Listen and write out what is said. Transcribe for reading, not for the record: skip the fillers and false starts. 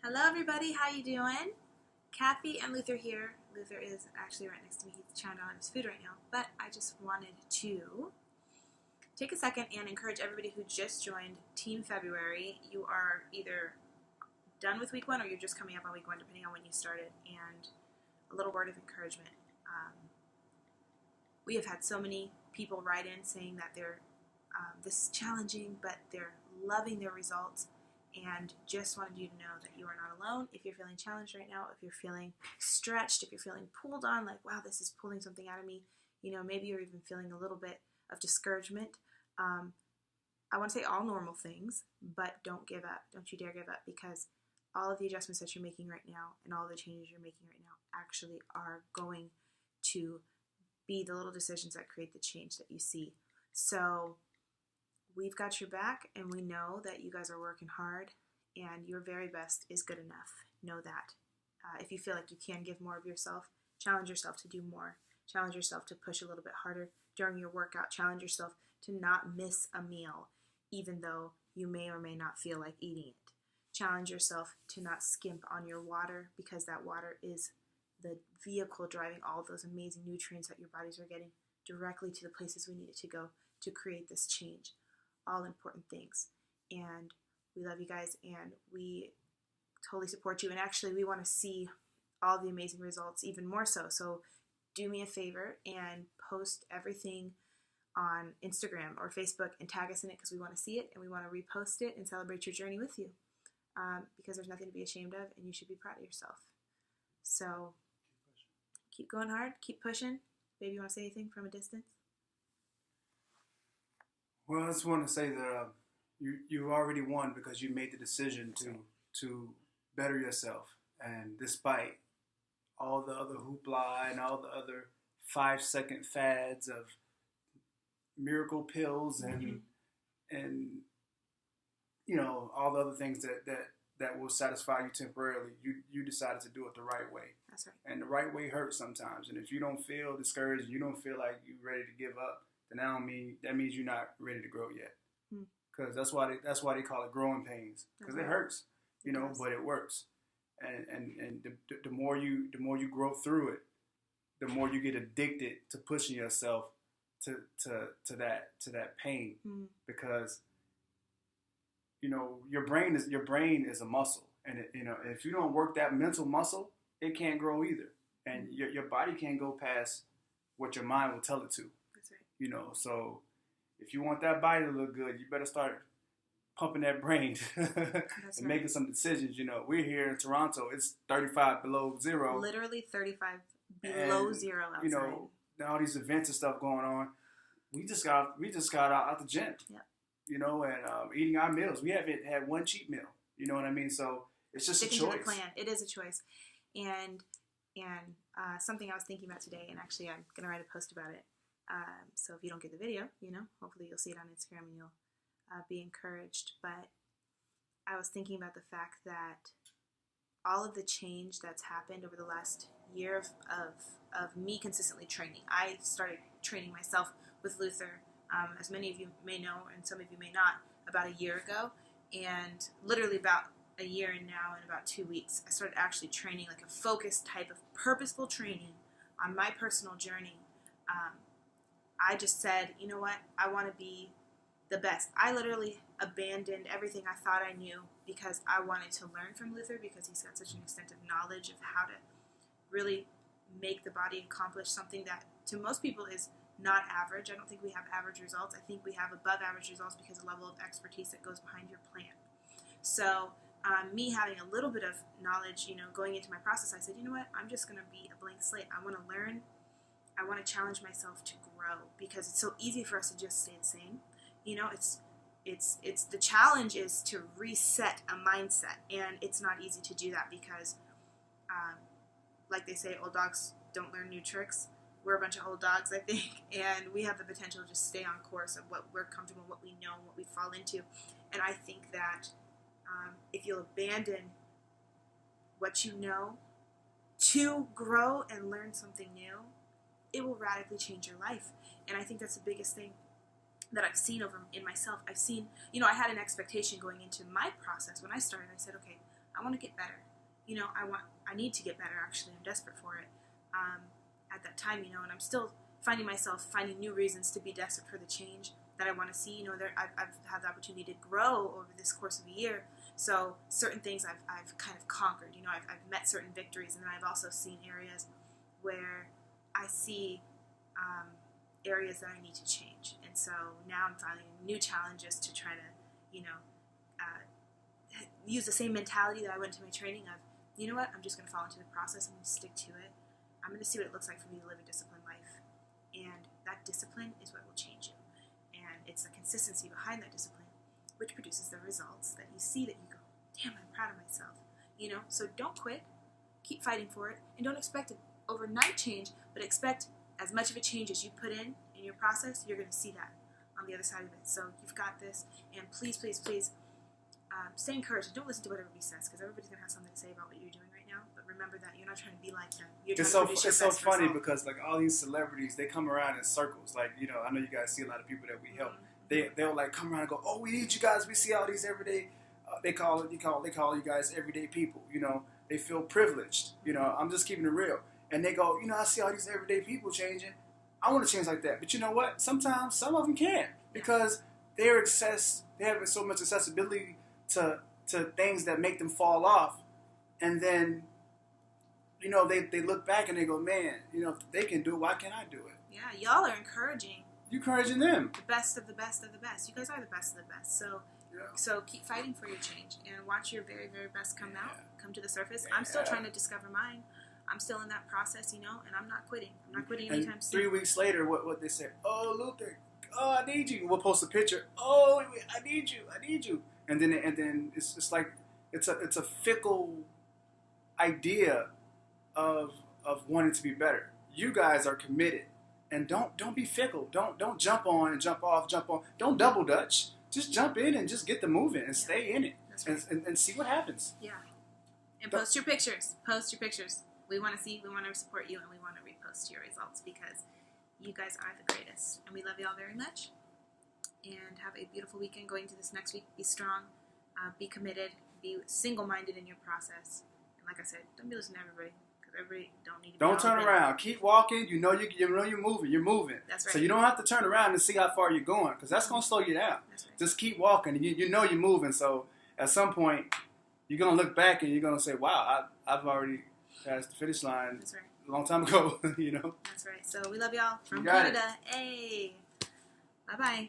Hello everybody, how you doing? Kathy and Luther here. Luther is actually right next to me. He's chowing down on his food right now. But I just wanted to take a second and encourage everybody who just joined Team February. You are either done with week one or you're just coming up on week one, depending on when you started. And a little word of encouragement. We have had so many people write in saying that this is challenging, but they're loving their results. And just wanted you to know that you are not alone. If you're feeling challenged right now, if you're feeling stretched, if you're feeling pulled on, like, wow, this is pulling something out of me, maybe you're even feeling a little bit of discouragement. I want to say all normal things, but don't give up. Don't you dare give up, because all of the adjustments that you're making right now and all the changes you're making right now actually are going to be the little decisions that create the change that you see. So we've got your back, and we know that you guys are working hard, and your very best is good enough. Know that. If you feel like you can give more of yourself, challenge yourself to do more. Challenge yourself to push a little bit harder during your workout. Challenge yourself to not miss a meal, even though you may or may not feel like eating it. Challenge yourself to not skimp on your water, because that water is the vehicle driving all those amazing nutrients that your bodies are getting directly to the places we need it to go to create this change. All important things. And we love you guys, and we totally support you. And actually, we want to see all the amazing results even more so. So do me a favor and post everything on Instagram or Facebook and tag us in it, because we want to see it and we want to repost it and celebrate your journey with you, because there's nothing to be ashamed of, and you should be proud of yourself. So keep going hard, keep pushing. Baby, you want to say anything from a distance? Well, I just want to say that you already won, because you made the decision to better yourself. And despite all the other hoopla and all the other 5-second fads of miracle pills and all the other things that will satisfy you temporarily, you decided to do it the right way. That's right. And the right way hurts sometimes. And if you don't feel discouraged, you don't feel like you're ready to give up, then that means you're not ready to grow yet. Because that's why they call it growing pains, because it hurts, but it works. And the more you grow through it, the more you get addicted to pushing yourself to that pain, because your brain is a muscle, and if you don't work that mental muscle, it can't grow either, and your body can't go past what your mind will tell it to. So if you want that body to look good, you better start pumping that brain and making some decisions. We're here in Toronto. It's 35 below zero. Literally 35 below zero outside. All these events and stuff going on. We just got out the gym. Yep. And eating our meals. We haven't had one cheat meal. You know what I mean? So it's just Sticking a choice. to the plan. It is a choice. And something I was thinking about today, and actually I'm going to write a post about it. So if you don't get the video, hopefully you'll see it on Instagram and you'll be encouraged. But I was thinking about the fact that all of the change that's happened over the last year of me consistently training. I started training myself with Luther, as many of you may know, and some of you may not, about a year ago. And literally about a year and now, in about 2 weeks, I started actually training, like a focused type of purposeful training on my personal journey. I just said, you know what, I want to be the best. I literally abandoned everything I thought I knew, because I wanted to learn from Luther, because he's got such an extensive knowledge of how to really make the body accomplish something that to most people is not average. I don't think we have average results. I think we have above average results because of the level of expertise that goes behind your plan. So me having a little bit of knowledge, going into my process, I said, you know what, I'm just going to be a blank slate. I want to learn. I want to challenge myself to grow, because it's so easy for us to just stay the same. It's the challenge is to reset a mindset, and it's not easy to do that, because like they say, old dogs don't learn new tricks. We're a bunch of old dogs, I think, and we have the potential to just stay on course of what we're comfortable, what we know, what we fall into. And I think that if you'll abandon what you know to grow and learn something new, it will radically change your life. And I think that's the biggest thing that I've seen over in myself. I've seen, I had an expectation going into my process. When I started, I said, okay, I want to get better. I need to get better, actually. I'm desperate for it. At that time, and I'm still finding myself finding new reasons to be desperate for the change that I want to see. I've had the opportunity to grow over this course of a year. So certain things I've kind of conquered. I've met certain victories, and then I've also seen areas where I see areas that I need to change. And so now I'm finding new challenges to try to, use the same mentality that I went to my training of, you know what, I'm just going to fall into the process. I'm going to stick to it. I'm going to see what it looks like for me to live a disciplined life. And that discipline is what will change you. And it's the consistency behind that discipline which produces the results that you see, that you go, damn, I'm proud of myself. So don't quit. Keep fighting for it. And don't expect an overnight change, but expect as much of a change as you put in your process, you're going to see that on the other side of it. So you've got this. And please, please, please, stay encouraged. Don't listen to what everybody says, because everybody's going to have something to say about what you're doing right now. But remember that you're not trying to be like them. You're it's so funny because like all these celebrities, they come around in circles. Like, I know you guys see a lot of people that we help. Mm-hmm. They'll like come around and go, oh, we need you guys. We see all these everyday. They call you guys everyday people. They feel privileged. I'm just keeping it real. And they go, I see all these everyday people changing. I want to change like that. But you know what? Sometimes some of them can't, because they have so much accessibility to things that make them fall off. And then, they look back and they go, man, if they can do it, why can't I do it? Yeah, y'all are encouraging. You're encouraging them. The best of the best of the best. You guys are the best of the best. So keep fighting for your change and watch your very, very best come to the surface. I'm still trying to discover mine. I'm still in that process, and I'm not quitting. I'm not quitting anytime soon. 3 weeks later, what they say? Oh, Luther, I need you. We'll post a picture. Oh, I need you. And then it's like it's a fickle idea of wanting to be better. You guys are committed, and don't be fickle. Don't jump on and jump off, jump on. Don't double dutch. Just jump in and just get the movement and stay in it, right. and see what happens. Yeah, and post your pictures. Post your pictures. We want to support you, and we want to repost your results, because you guys are the greatest, and we love you all very much. And have a beautiful weekend going to this next week. Be strong, be committed, be single-minded in your process. And like I said, don't be listening to everybody, because everybody don't need to. Don't turn around. Keep walking. You know you're moving. You're moving. That's right. So you don't have to turn around and see how far you're going, because that's going to slow you down. That's right. Just keep walking, and you know you're moving. So at some point, you're going to look back and you're going to say, wow, I've already past the finish line. That's right. A long time ago, That's right. So we love y'all from Canada. Hey. Bye-bye.